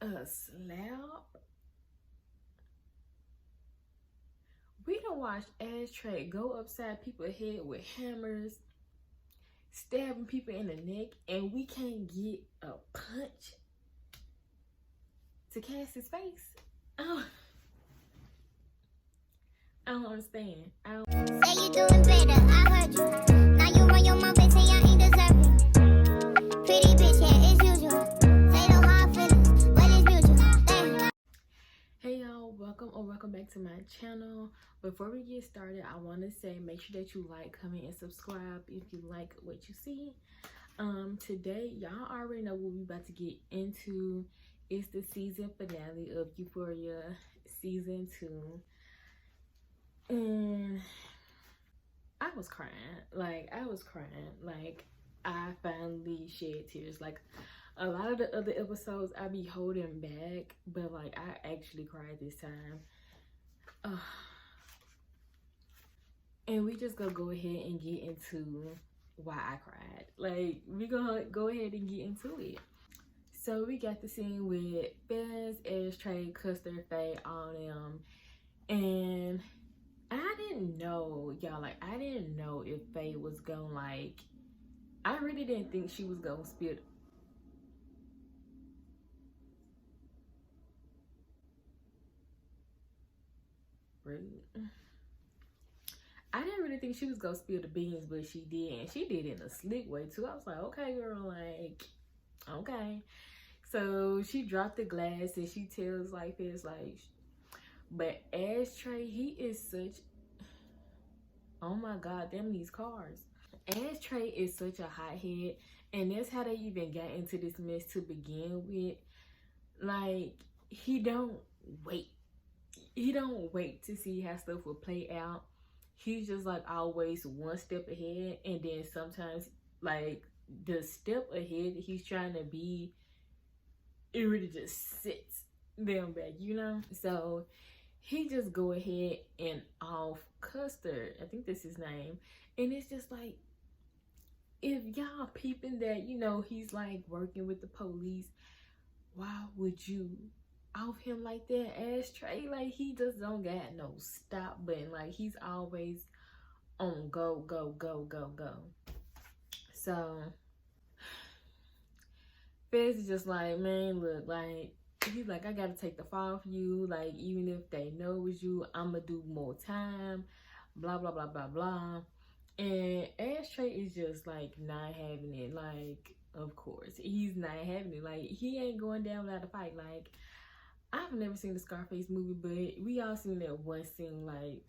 A slap? We done watched Ashtray go upside people's head with hammers, stabbing people in the neck, and we can't get a punch to Cassie's face. Oh, I don't understand. Say you doing better, I heard you. Now you run your mouth and say I ain't deserving. Pretty bitch, yeah, it's usual. Say no hard feelings, but it's mutual. Damn. Hey y'all, welcome back to my channel. Before we get started, I want to say make sure that you like, comment, and subscribe if you like what you see. Today, y'all already know what we about to get into. It's the season finale of Euphoria season 2. And I was crying. Like, I finally shed tears. Like, a lot of the other episodes I be holding back, but like I actually cried this time. And we just gonna go ahead and get into why I cried. Like, we gonna go ahead and get into it. So we got the scene with Fez, Ashtray, Custer, Faye, all them, and I didn't know, y'all, like, I didn't know if Faye was gonna, like, I really didn't think she was gonna spill. I didn't really think she was gonna spill the beans, but she did, and she did it in a slick way too. I was like, okay, girl, like, okay. So she dropped the glass and she tells like this, like, but Ashtray, he is such, oh my god, them these cars. Ashtray is such a hothead, and that's how they even got into this mess to begin with. Like, he don't wait to see how stuff will play out. He's just like always one step ahead, and then sometimes like the step ahead he's trying to be, it really just sits them back, you know? So he just go ahead and off Custer, I think that's his name, and it's just like, if y'all peeping that, you know, he's like working with the police, why would you off him like that? Ashtray, like, he just don't got no stop button. Like, he's always on go. So Fez is just like, man, look, like, he's like, I gotta take the fall for you. Like, even if they know it was you, I'ma do more time, blah blah blah blah blah. And Ashtray is just like not having it. Like, of course he's not having it. Like, he ain't going down without a fight. Like, I've never seen the Scarface movie, but we all seen that one scene. Like,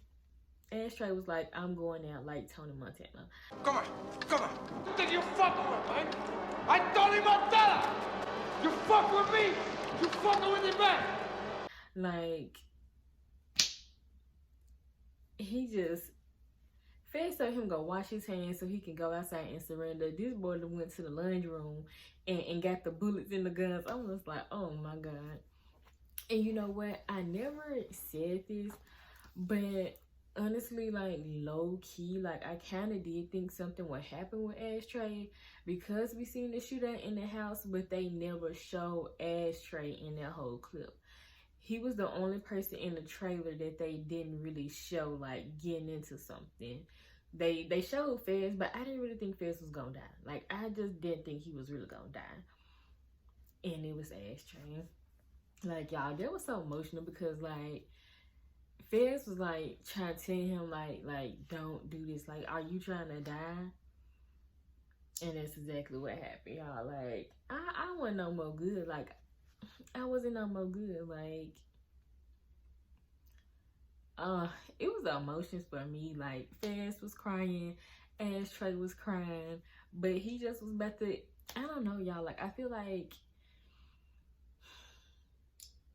Ashtray was like, I'm going out like Tony Montana. Come on. Who think you fucking with, man? I Tony Montana! You fuck with me, you fucking with your back! Like, he just, Fez told him go wash his hands so he can go outside and surrender. This boy went to the laundry room and got the bullets in the guns. I was like, oh my god. And you know what? I never said this, but honestly, like, low key, like, I kind of did think something would happen with Ashtray, because we seen the shootout in the house, but they never showed Ashtray in that whole clip. He was the only person in the trailer that they didn't really show, like, getting into something. They showed Fez, but I didn't really think Fez was gonna die. Like, I just didn't think he was really gonna die. And it was Ashtray. Like, y'all, that was so emotional, because like Fez was like trying to tell him like don't do this. Like, are you trying to die? And that's exactly what happened, y'all. Like, I wasn't no more good. Like, I wasn't no more good. Like, it was the emotions for me. Like, Fez was crying, Ashtray was crying, but he just was about to, I don't know, y'all. Like, I feel like,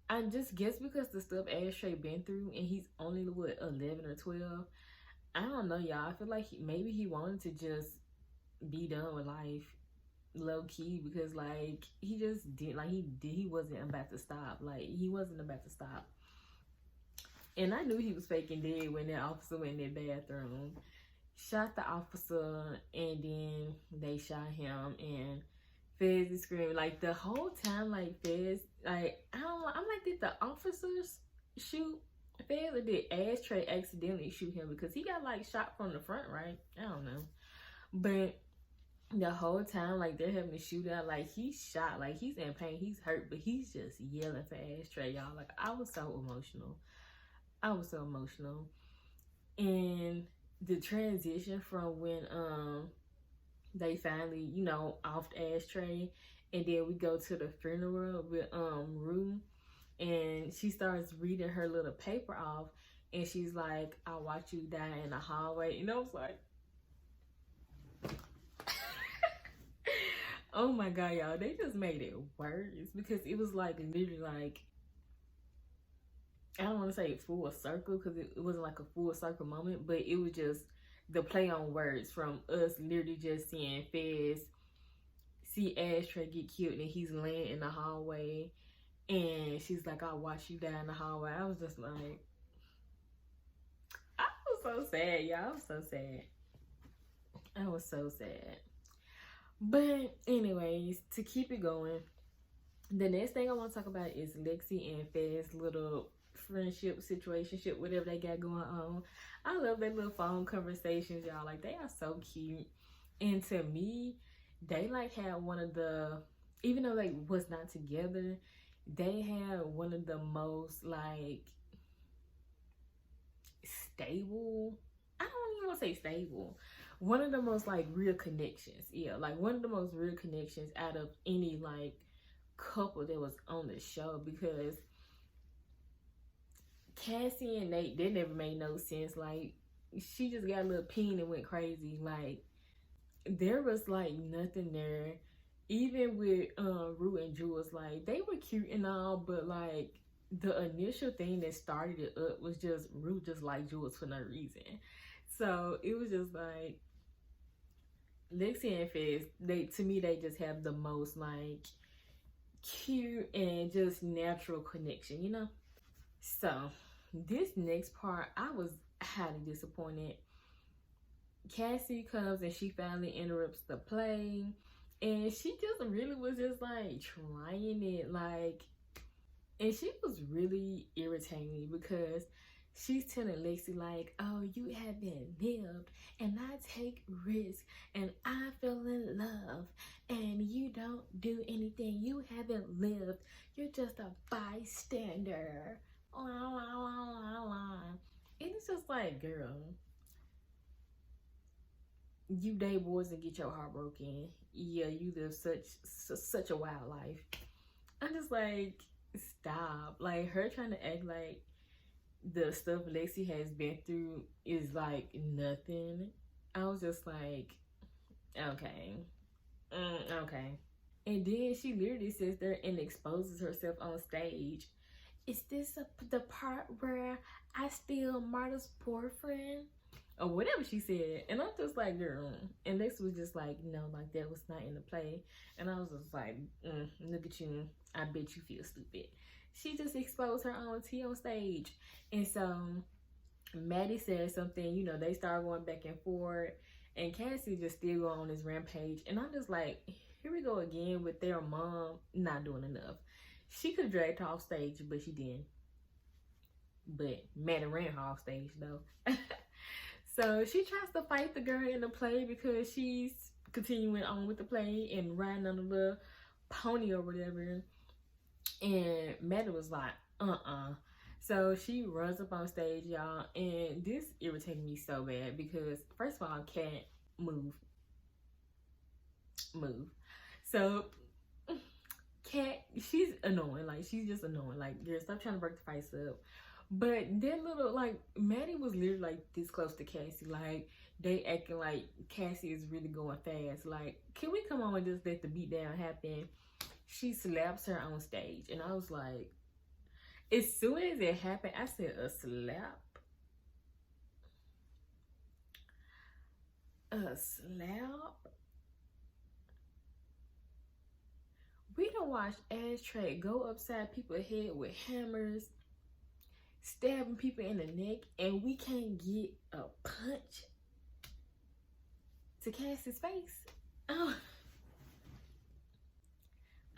I just guess because the stuff Ashtray been through, and he's only, what, 11 or 12? I don't know, y'all. I feel like maybe he wanted to just be done with life, low key, because like he just did, like he wasn't about to stop. Like, he wasn't about to stop. And I knew he was faking dead when that officer went in that bathroom, shot the officer, and then they shot him, and Fez is screaming. Like, the whole time, like, Fez, like, did the officers shoot Fez, or did Ashtray accidentally shoot him? Because he got like shot from the front, right? I don't know. But the whole time, like, they're having a shootout, like, he's shot, like, he's in pain, he's hurt, but he's just yelling for Ashtray, y'all. Like, I was so emotional. And the transition from when they finally, you know, offed Ashtray, and then we go to the funeral with Rue, and she starts reading her little paper off, and she's like, I watch you die in the hallway. And I was like, oh my god, y'all, they just made it worse, because it was like literally like, I don't want to say full circle, because it wasn't like a full circle moment, but it was just the play on words from us literally just seeing Fez see Ashtray get killed, and he's laying in the hallway, and she's like, I'll watch you die in the hallway. I was just like, I was so sad, y'all. I was so sad. I was so sad. But anyways, to keep it going, the next thing I want to talk about is Lexi and Fez's little friendship, situationship, whatever they got going on. I love their little phone conversations, y'all. Like, they are so cute. And to me, they like had one of the, even though they was not together, they had one of the most like stable, I don't even want to say stable, one of the most like real connections. Yeah, like one of the most real connections out of any like couple that was on the show, because Cassie and Nate, they never made no sense. Like, she just got a little peen and went crazy. Like, there was like nothing there. Even with Rue and Jules, like, they were cute and all, but like the initial thing that started it up was just Rue just like Jules for no reason. So it was just like Lexi and Fez, to me they just have the most like cute and just natural connection, you know? So this next part, I was highly disappointed. Cassie comes and she finally interrupts the play, and she just really was just like trying it, like, and she was really irritating because she's telling Lexi like, oh, you haven't lived, and I take risks, and I fell in love, and you don't do anything. You haven't lived. You're just a bystander. And it's just like, girl, you date boys and get your heart broken. Yeah, you live such a wild life. I'm just like, stop. Like, her trying to act like the stuff Lexi has been through is like nothing. I was just like, okay. Okay. And then she literally sits there and exposes herself on stage. Is this the part where I steal Marta's boyfriend? Or whatever she said. And I'm just like, girl. And Lex was just like, no, like, that was not in the play. And I was just like, look at you. I bet you feel stupid. She just exposed her own tea on stage. And so Maddie said something, you know, they started going back and forth. And Cassie just still going on this rampage. And I'm just like, here we go again with their mom not doing enough. She could have dragged her off stage, but she didn't. But Maddie ran her off stage, though. So she tries to fight the girl in the play because she's continuing on with the play and riding on the little pony or whatever. And Maddie was like, So she runs up on stage, y'all. And this irritated me so bad because, first of all, can't move. So Cat, she's annoying. Like, she's just annoying. Like, girl, stop trying to break the fights up. But that little, like, Maddie was literally like this close to Cassie. Like, they acting like Cassie is really going fast. Like, can we come on and just let the beatdown happen? She slaps her on stage. And I was like, as soon as it happened, I said, a slap? A slap? We don't watch Ashtray go upside people's head with hammers, stabbing people in the neck, and we can't get a punch to Cassie's face. I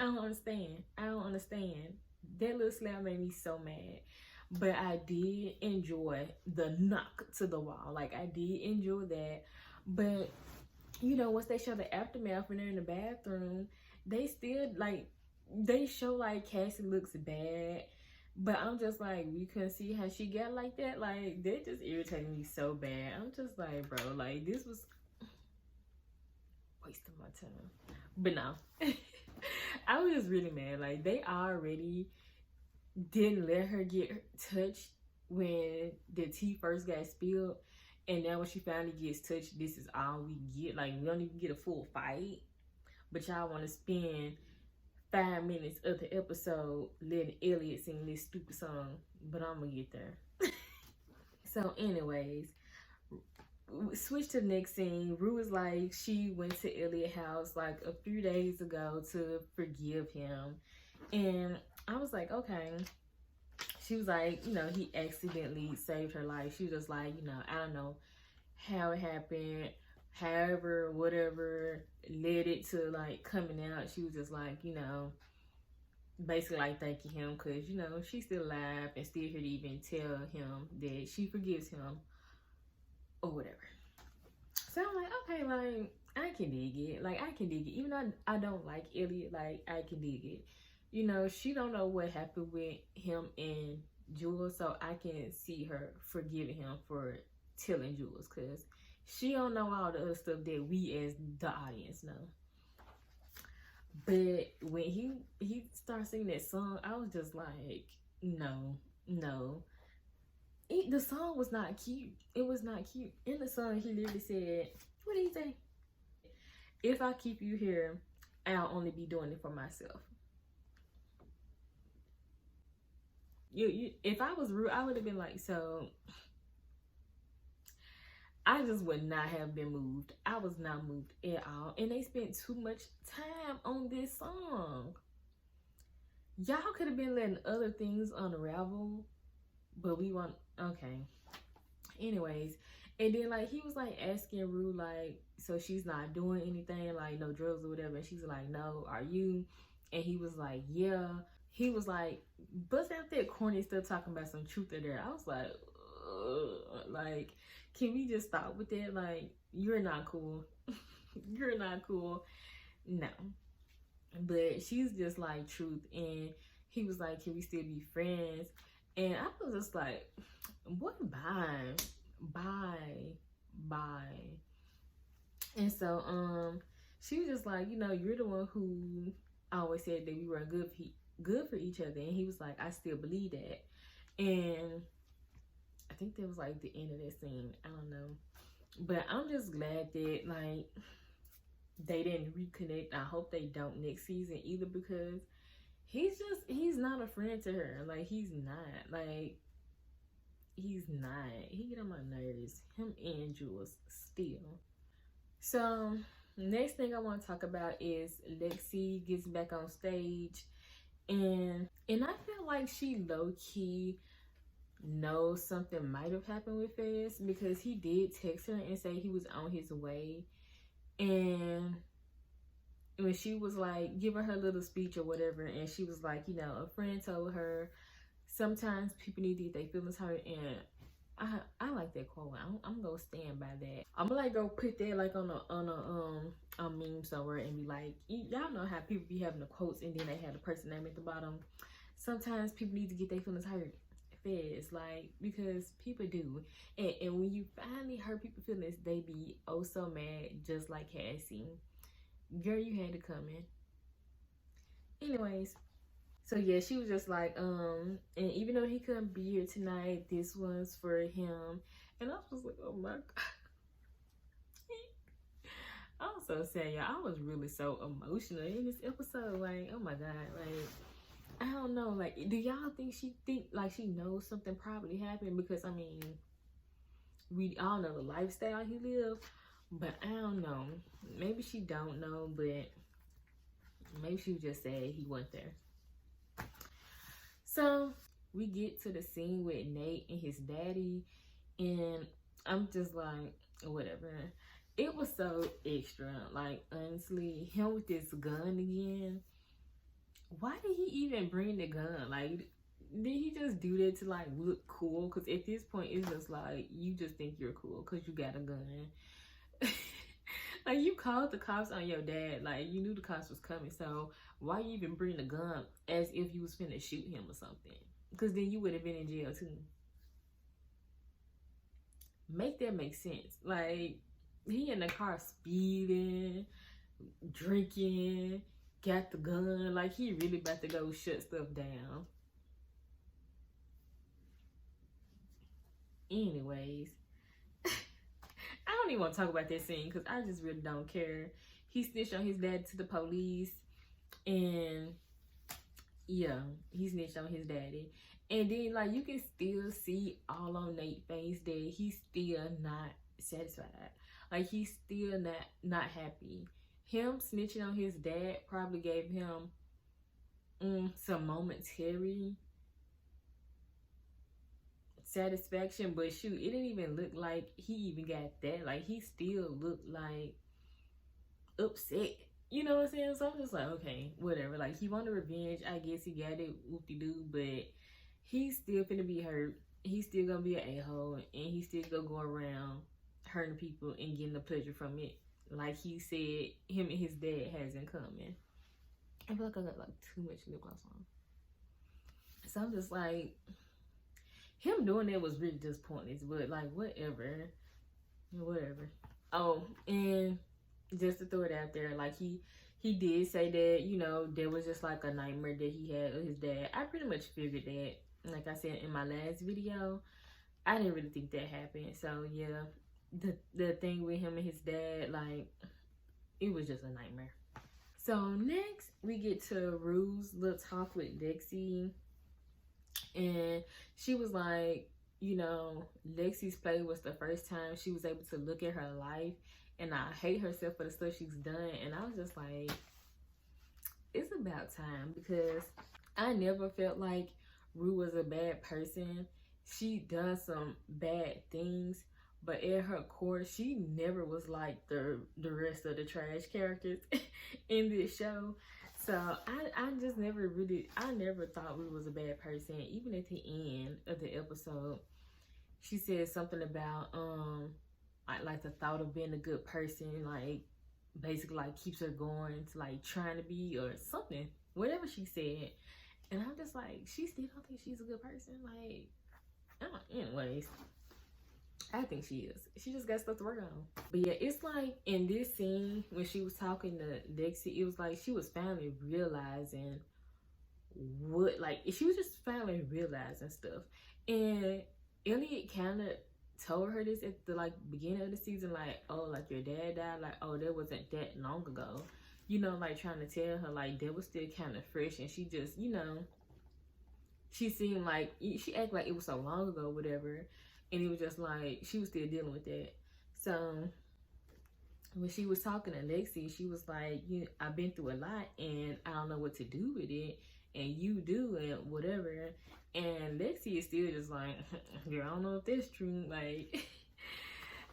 don't understand. That little slap made me so mad. But I did enjoy the knock to the wall. Like, I did enjoy that. But, you know, once they show the aftermath when they're in the bathroom, they still, like, they show, like, Cassie looks bad. But I'm just like, we couldn't see how she got like that. Like, that just irritated me so bad. I'm just like, bro, like, this was wasting my time. But no. I was just really mad. Like, they already didn't let her get touched when the tea first got spilled. And now when she finally gets touched, this is all we get. Like, we don't even get a full fight. But y'all want to spend 5 minutes of the episode letting Elliot sing this stupid song. But I'm going to get there. So anyways, switch to the next scene. Rue is like, she went to Elliot's house like a few days ago to forgive him. And I was like, okay. She was like, you know, he accidentally saved her life. She was just like, you know, I don't know how it happened. However, whatever led it to like coming out. She was just like, you know, basically like thanking him because, you know, she's still alive and still here to even tell him that she forgives him or whatever. So I'm like, okay, like, I can dig it. Like, I can dig it. Even though I don't like Elliot, like, I can dig it. You know, she don't know what happened with him and Jules, so I can see her forgiving him for telling Jules, because she don't know all the other stuff that we as the audience know. But when he started singing that song, I was just like, no. The song was not cute. It was not cute. In the song, he literally said, what did he say? If I keep you here, I'll only be doing it for myself. If I was Rue, I would have been like, so I just would not have been moved. I was not moved at all. And they spent too much time on this song. Y'all could have been letting other things unravel, but we want, okay. Anyways, and then like he was like asking Rue like, so she's not doing anything, like no drugs or whatever. And she's like, no, are you? And he was like, yeah. He was like, bust out that corny stuff talking about some truth in there. I was like, ugh. Like, can we just stop with that? Like, you're not cool. You're not cool. No. But she's just like truth. And he was like, can we still be friends? And I was just like, what? Bye. And so she was just like, you know, you're the one who always said that we were good for each other. And he was like, I still believe that. And I think that was like the end of that scene. I don't know. But I'm just glad that like they didn't reconnect. I hope they don't next season either, because he's not a friend to her. Like, he's not. Like, he's not. He get on my nerves. Him and Jules still. So next thing I want to talk about is Lexi gets back on stage, and I feel like she low-key knows something might have happened with Fez, because he did text her and say he was on his way. And when she was like giving her little speech or whatever, and she was like, you know, a friend told her sometimes people need to get their feelings hurt. And I like that quote. I'm gonna stand by that. I'm gonna like go put that like on a meme somewhere and be like, y'all know how people be having the quotes and then they have the person name at the bottom. Sometimes people need to get their feelings hurt. Fez, like, because people do, and when you finally hurt people's feelings, they be oh so mad, just like Cassie. Girl, you had to come in. Anyways, so yeah, she was just like, and even though he couldn't be here tonight, this was for him. And I was like, oh my god. I'm so sad, y'all. I was really so emotional in this episode. Like, oh my god, like, I don't know, like, do y'all think she knows something probably happened? Because I mean, we all know the lifestyle he lived, but I don't know. Maybe she don't know, but maybe she just said he went there. So we get to the scene with Nate and his daddy, and I'm just like, whatever. It was so extra. Like, honestly, him with this gun again. why did he even bring the gun? Like, did he just do that to like look cool? Because at this point, it's just like you just think you're cool because you got a gun. Like, you called the cops on your dad. Like, you knew the cops was coming. So why you even bring the gun as if you was finna shoot him or something? Because then you would have been in jail too. Make that make sense. Like, he in the car speeding, drinking, got the gun. Like, he really about to go shut stuff down. Anyways, I don't even want to talk about that scene because I just really don't care. He snitched on his dad to the police, and yeah, he snitched on his daddy. And then, like, you can still see all on Nate's face that he's still not satisfied. Like, he's still not happy. Him snitching on his dad probably gave him some momentary satisfaction, but shoot, it didn't even look like he even got that. Like, he still looked like upset. You know what I'm saying? So I'm just like, okay, whatever. Like, he wanted revenge. I guess he got it, whoop-de-doo, but he's still finna be hurt. He's still gonna be an a-hole, and he's still gonna go around hurting people and getting the pleasure from it. Like he said, him and his dad has in common. I feel like I got like too much lip gloss on. So I'm just like, him doing that was really just pointless, but like, whatever. Oh, and just to throw it out there, like, he did say that, you know, there was just like a nightmare that he had of his dad. I pretty much figured that. Like I said in my last video, I didn't really think that happened. So yeah, the thing with him and his dad, like, it was just a nightmare. So next we get to Rue's little talk with Lexi, and she was like, you know, Lexi's play was the first time she was able to look at her life and not hate herself for the stuff she's done. And I was just like, it's about time, because I never felt like Rue was a bad person. She done some bad things, but at her core, she never was like the rest of the trash characters in this show. So I just never thought Rue was a bad person. Even at the end of the episode, she said something about like the thought of being a good person, like, basically like keeps her going to like trying to be or something, whatever she said. And I'm just like, she still don't think she's a good person. Like, anyways, I think she is. She just got stuff to work on. But yeah, it's like in this scene when she was talking to Lexi, it was like she was finally realizing what, like, she was just finally realizing stuff. And Elliot kind of told her this at the like beginning of the season, like, oh, like, your dad died, like, oh, that wasn't that long ago, you know, like trying to tell her like that was still kind of fresh. And she just, you know, she seemed like she acted like it was so long ago, whatever, and it was just like she was still dealing with that. So when she was talking to Lexi, she was like, I've been through a lot and I don't know what to do with it, and you do, and whatever. And Lexi is still just like, girl, I don't know if that's true. Like,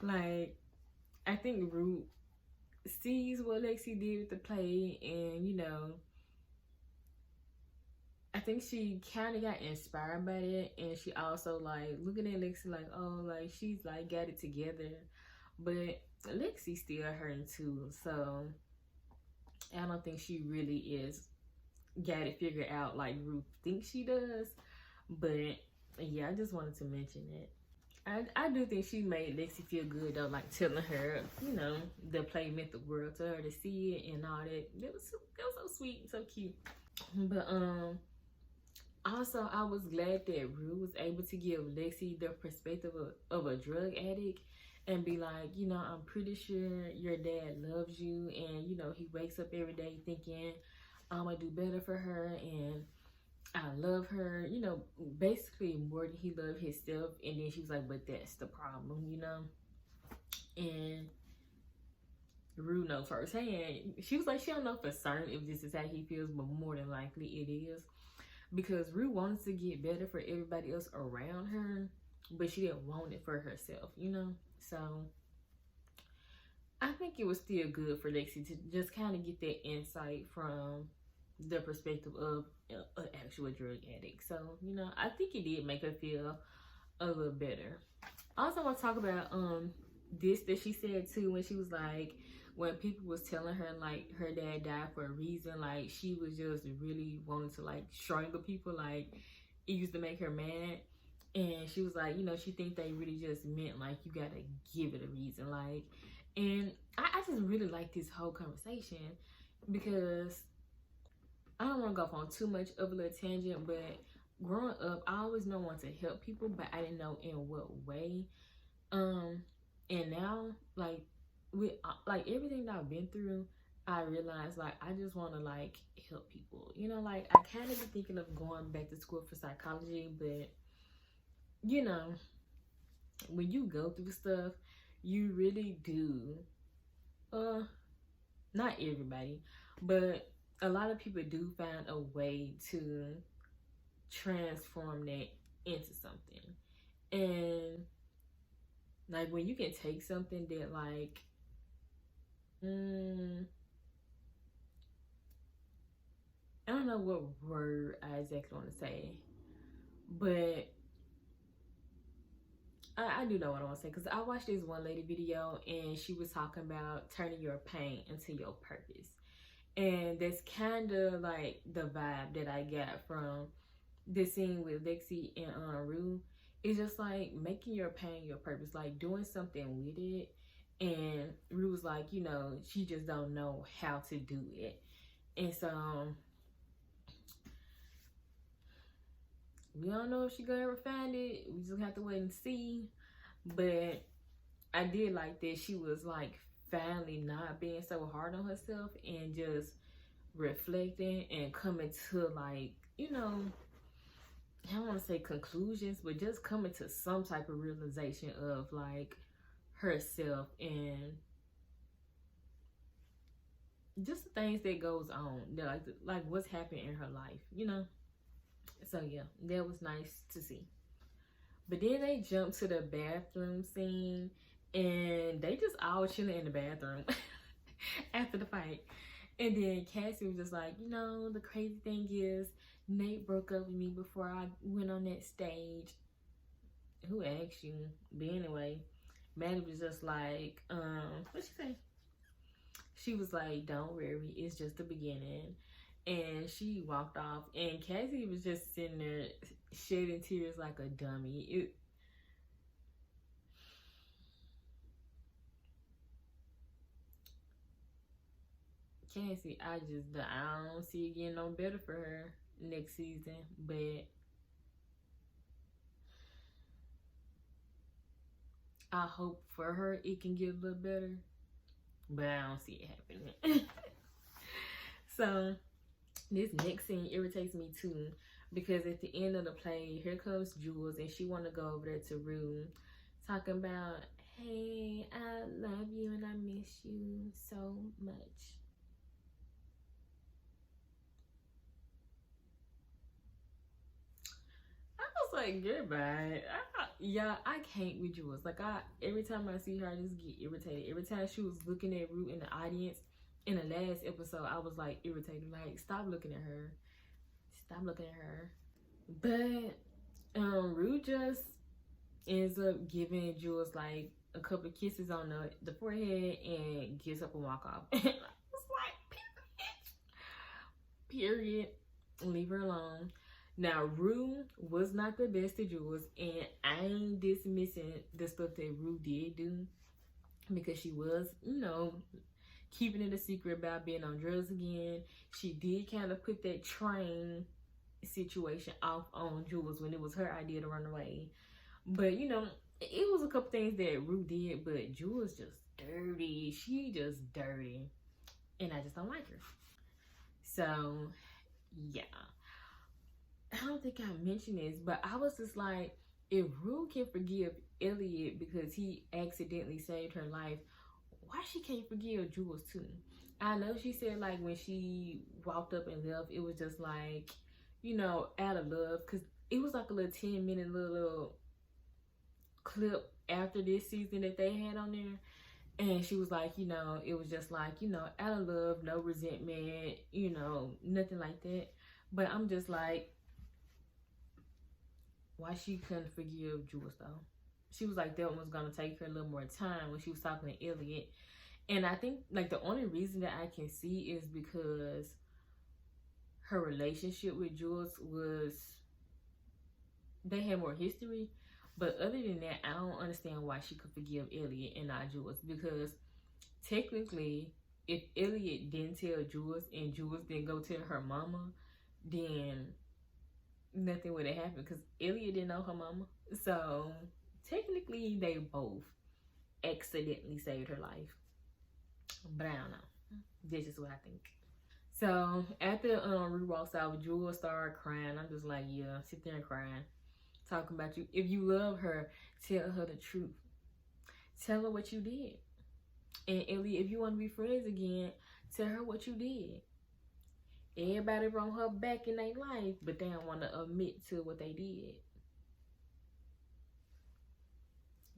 like, I think Rue sees what Lexi did with the play, and, you know, I think she kind of got inspired by it. And she also, like, looking at Lexi like, oh, like, she's, like, got it together. But Lexi's still hurting, too. So I don't think she really is got it figured out like Ruth thinks she does. But yeah, I just wanted to mention it. I do think she made Lexi feel good though, like telling her, you know, the play meant the world to her to see it and all that. That was so sweet and so cute. But also I was glad that Rue was able to give Lexi the perspective of a drug addict and be like, you know, I'm pretty sure your dad loves you, and, you know, he wakes up every day thinking, I'm gonna do better for her and I love her, you know, basically more than he loved himself. And then she was like, but that's the problem, you know. And Rue knows firsthand. She was like, she don't know for certain if this is how he feels, but more than likely it is, because Rue wanted to get better for everybody else around her, but she didn't want it for herself, you know. So I think it was still good for Lexi to just kind of get that insight from the perspective of an actual drug addict. So, you know, I think it did make her feel a little better. I also want to talk about this that she said too, when she was like, when people was telling her like her dad died for a reason, like she was just really wanting to like strangle people, like it used to make her mad. And she was like, you know, she think they really just meant like you gotta give it a reason, like. And I just really like this whole conversation because I don't want to go off on too much of a little tangent, but growing up, I always know wanted to help people, but I didn't know in what way. And now, like, with like everything that I've been through, I realized like I just want to like help people. You know, like I kind of be thinking of going back to school for psychology, but you know, when you go through stuff, you really do. Not everybody, but a lot of people do find a way to transform that into something. And like when you can take something that like I don't know what word I exactly want to say, but I do know what I want to say, because I watched this one lady video and she was talking about turning your pain into your purpose. And that's kind of like the vibe that I got from this scene with Lexi and Rue. It's just like making your pain your purpose, like doing something with it. And Rue was like, you know, she just don't know how to do it. And so we don't know if she gonna ever find it. We just have to wait and see. But I did like that she was like finally not being so hard on herself and just reflecting and coming to like, you know, I don't want to say conclusions, but just coming to some type of realization of like herself and just the things that goes on, like what's happened in her life, you know. So yeah, that was nice to see. But then they jumped to the bathroom scene and they just all chilling in the bathroom after the fight. And then Cassie was just like, you know, the crazy thing is Nate broke up with me before I went on that stage. Who asked you? But anyway, Maddie was just like, what'd she say? She was like, don't worry, it's just the beginning. And she walked off, and Cassie was just sitting there shedding tears like a dummy. Cassie, I don't see it getting no better for her next season, but I hope for her it can get a little better, but I don't see it happening. So this next scene irritates me too, because at the end of the play, here comes Jules, and she want to go over there to Rue, talking about, hey, I love you and I miss you so much. I was like, goodbye. I can't with Jules. Like, every time I see her, I just get irritated. Every time she was looking at Rue in the audience, in the last episode, I was like irritated. Like, stop looking at her. Stop looking at her. But Rue just ends up giving Jules like a couple of kisses on the forehead and gets up and walk off. And I was like, period. Leave her alone. Now, Rue was not the best to Jules, and I ain't dismissing the stuff that Rue did do, because she was, you know, keeping it a secret about being on drugs again. She did kind of put that train situation off on Jules when it was her idea to run away. But, you know, it was a couple things that Rue did, but Jules just dirty. She just dirty. And I just don't like her. So, yeah. I don't think I mentioned this, but I was just like, if Rue can forgive Elliot because he accidentally saved her life, why she can't forgive Jules too? I know she said like when she walked up and left, it was just like, you know, out of love, because it was like a little 10-minute little clip after this season that they had on there. And she was like, you know, it was just like, you know, out of love, no resentment, you know, nothing like that. But I'm just like, why she couldn't forgive Jules though? She was like, that one was gonna take her a little more time when she was talking to Elliot. And I think like the only reason that I can see is because her relationship with Jules was, they had more history. But other than that, I don't understand why she could forgive Elliot and not Jules. Because technically, if Elliot didn't tell Jules and Jules didn't go tell her mama, then nothing would have happened because Elliot didn't know her mama. So technically, they both accidentally saved her life. But I don't know. This is what I think. So after Rue walks out, Jules started crying. I'm just like, yeah, sit there and crying. Talking about you. If you love her, tell her the truth. Tell her what you did. And Elliot, if you want to be friends again, tell her what you did. Everybody wrong her back in their life, but they don't want to admit to what they did.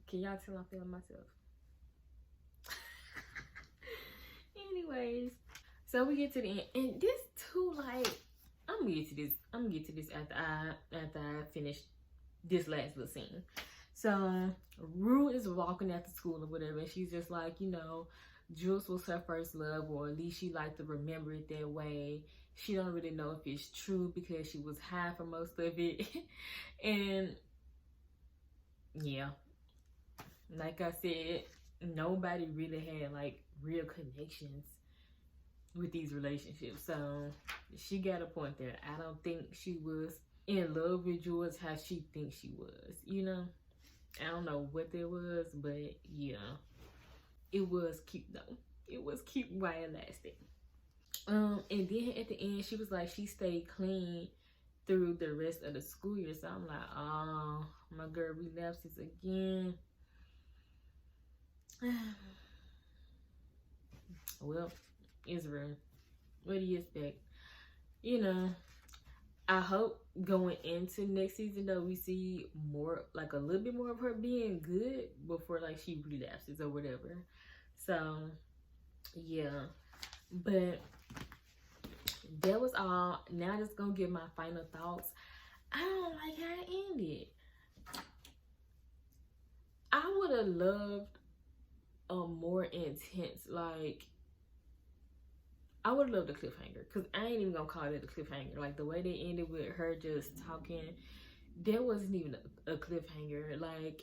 Can y'all tell I'm feeling myself? Anyways, so we get to the end, and this too, like, I'm gonna get to this after I finish this last little scene. So Rue is walking after school or whatever, and she's just like, you know, Jules was her first love, or at least she liked to remember it that way. She don't really know if it's true because she was high for most of it. And yeah, like I said, nobody really had like real connections with these relationships. So she got a point there. I don't think she was in love with Jules how she thinks she was, you know. I don't know what there was, but yeah, it was cute though. It was cute while it lasted. And then at the end, she was like, she stayed clean through the rest of the school year. So I'm like, oh, my girl relapses again. Well, it's real. What do you expect? You know, I hope going into next season though, we see more, like a little bit more of her being good before like she relapses or whatever. So yeah, but that was all. Now I'm just gonna give my final thoughts. I don't like how it ended. I would have loved a more intense, like, I would love the cliffhanger, because I ain't even gonna call it a cliffhanger. Like the way they ended with her just talking, there wasn't even a cliffhanger. Like,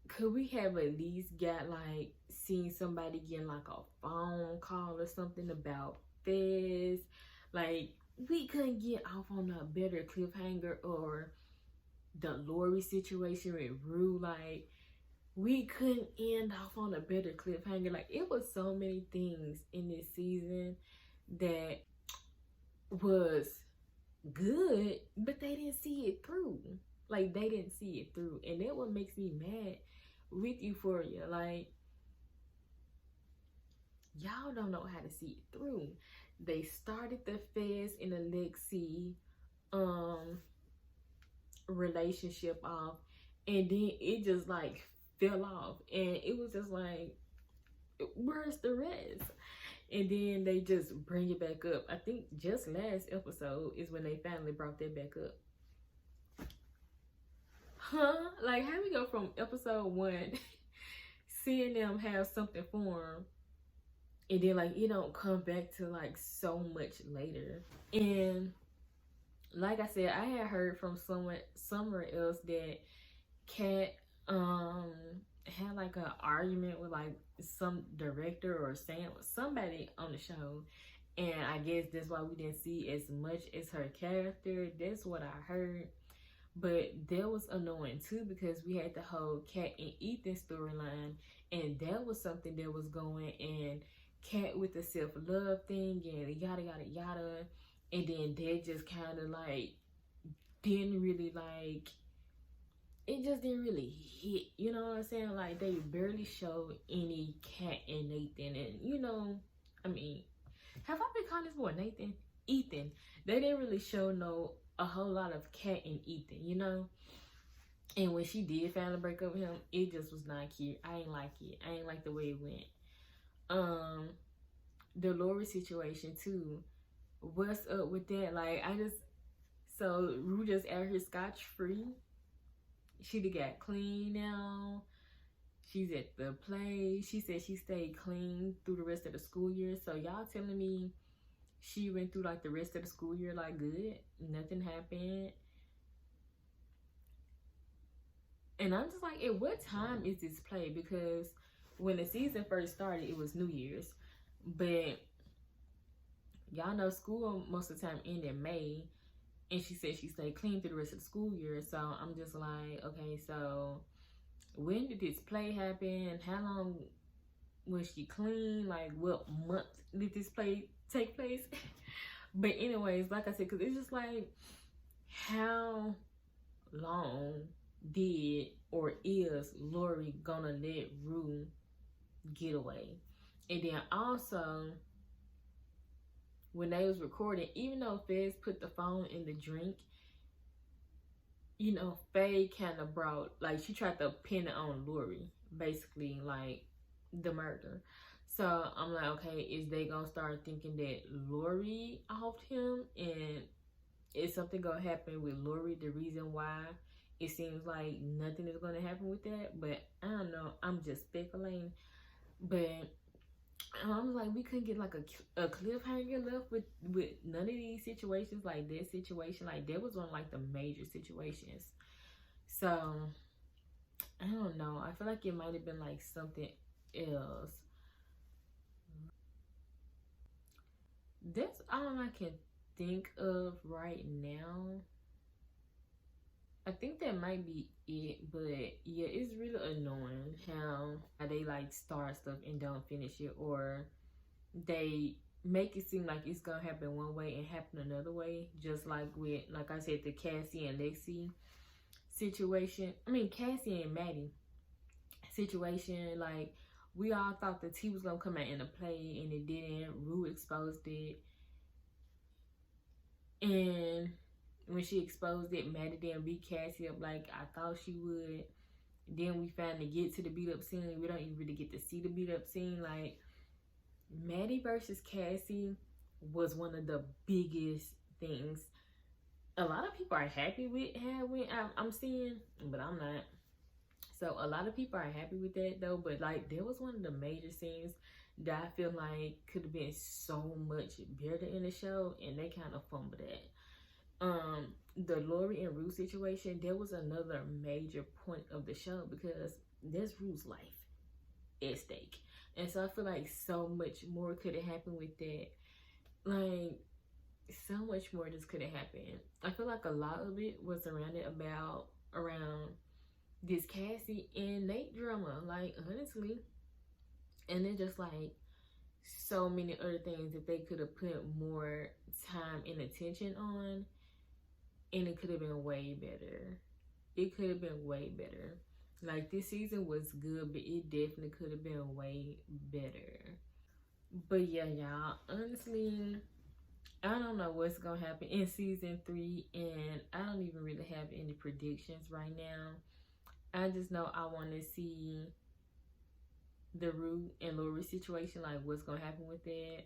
could we have at least got like seen somebody getting like a phone call or something about Fez? Like, we couldn't get off on a better cliffhanger, or the Lori situation with Rue. Like, we couldn't end off on a better cliffhanger. Like, it was so many things in this season that was good, but they didn't see it through. Like, they didn't see it through. And that what makes me mad with Euphoria. Like, y'all don't know how to see it through. They started the Fez and Lexi relationship off, and then it just like fell off, and it was just like, where's the rest? And then they just bring it back up. I think just last episode is when they finally brought that back up. Huh? Like, how we go from episode 1 seeing them have something form, and then like it don't come back to like so much later. And like I said, I had heard from somewhere else that Kat had like an argument with like some director or somebody on the show, and I guess that's why we didn't see as much as her character. That's what I heard. But that was annoying too, because we had the whole Kat and Ethan storyline, and that was something that was going, and Kat with the self-love thing and yada yada yada, and then that just kind of like didn't really like, it just didn't really hit, you know what I'm saying? Like, they barely showed any Kat and Nathan, and you know, I mean, have I been calling this boy Nathan? Ethan. They didn't really show a whole lot of Kat and Ethan, you know? And when she did finally break up with him, it just was not cute. I ain't like it. I ain't like the way it went. The Lori situation too. What's up with that? Like, so Rue just out here scotch free. She done got clean now. She's at the play. She said she stayed clean through the rest of the school year. So y'all telling me she went through like the rest of the school year like good? Nothing happened. And I'm just like, at what time is this play? Because when the season first started, it was New Year's. But y'all know school most of the time ended in May. And she said she stayed clean through the rest of the school year. So I'm just like, okay, so when did this play happen? How long was she clean? Like, what month did this play take place? But anyways, like I said, because it's just like, how long did or is Lori gonna let Rue get away? And then also, when they was recording, even though Fez put the phone in the drink, you know, Faye kind of brought, like, she tried to pin it on Lori, basically, like, the murder. So I'm like, okay, is they gonna start thinking that Lori offed him? And is something gonna happen with Lori, the reason why it seems like nothing is gonna happen with that? But I don't know, I'm just speculating. But I'm like, we couldn't get like a cliffhanger left with none of these situations. Like that situation, like that was one of like the major situations. So I don't know, I feel like it might have been like something else. That's all I can think of right now. I think that might be it, but yeah, it's really annoying how they like start stuff and don't finish it, or they make it seem like it's gonna happen one way and happen another way. Just like with, like I said, the Cassie and Lexi situation. I mean, Cassie and Maddie situation. Like, we all thought the tea was gonna come out in the play, and it didn't. Rue exposed it, and when she exposed it, Maddie didn't beat Cassie up like I thought she would. Then we finally get to the beat up scene. We don't even really get to see the beat up scene. Like, Maddie versus Cassie was one of the biggest things. A lot of people are happy with how it went. I'm seeing, but I'm not. So a lot of people are happy with that though. But like, there was one of the major scenes that I feel like could have been so much better in the show, and they kind of fumbled it. The Lori and Rue situation, there was another major point of the show because there's Rue's life at stake. And so I feel like so much more could have happened with that. Like, so much more just could have happened. I feel like a lot of it was around this Cassie and Nate drama, like, honestly. And then just like so many other things that they could have put more time and attention on. And it could have been way better. It could have been way better. Like, this season was good, but it definitely could have been way better. But yeah, y'all, honestly, I don't know what's gonna happen in season 3, and I don't even really have any predictions right now. I just know I want to see the Rue and Lori situation, like what's gonna happen with that.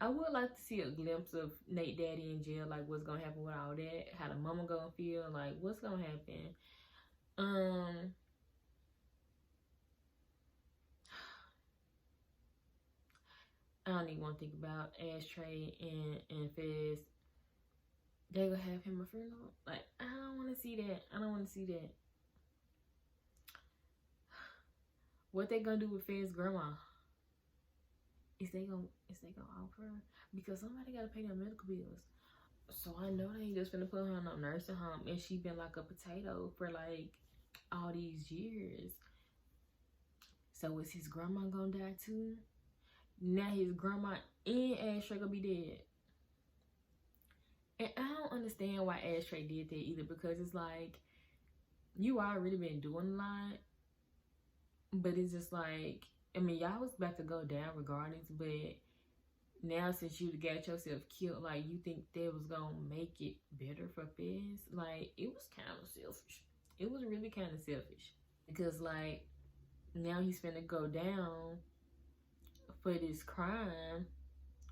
I would like to see a glimpse of Nate Daddy in jail, like what's gonna happen with all that, how the mama gonna feel, like what's gonna happen. I don't even want to think about Ashtray and Fez. They gonna have him a funeral? Like, I don't want to see that. I don't want to see that. What they gonna do with Fez's grandma? Is they gonna offer her? Because somebody gotta pay their medical bills. So I know they ain't just gonna put her in a nursing home, and she been like a potato for like all these years. So is his grandma gonna die too? Now his grandma and Ashtray gonna be dead. And I don't understand why Ashtray did that either, because it's like, you already been doing a lot, but it's just like, I mean, y'all was about to go down regardless, but now since you got yourself killed, like, you think that was gonna make it better for Fez? Like, it was kind of selfish. It was really kind of selfish. Because, like, now he's finna go down for this crime.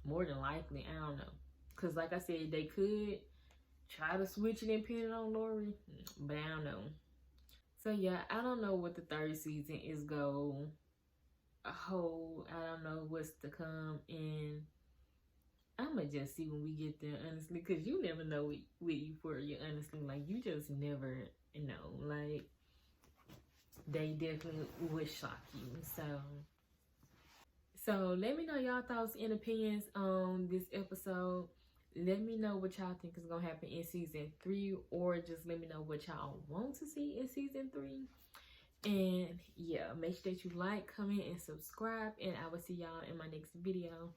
More than likely, I don't know. Because, like I said, they could try to switch it and pin it on Lori. But I don't know. So, yeah, I don't know what the third season is going to hold. I don't know what's to come. And I'm going to just see when we get there, honestly. Because you never know with Euphoria, honestly. Like, you just never know. Like, they definitely would shock you. So let me know y'all thoughts and opinions on this episode. Let me know what y'all think is going to happen in season 3, or just let me know what y'all want to see in season 3. And yeah, make sure that you like, comment, and subscribe, and I will see y'all in my next video.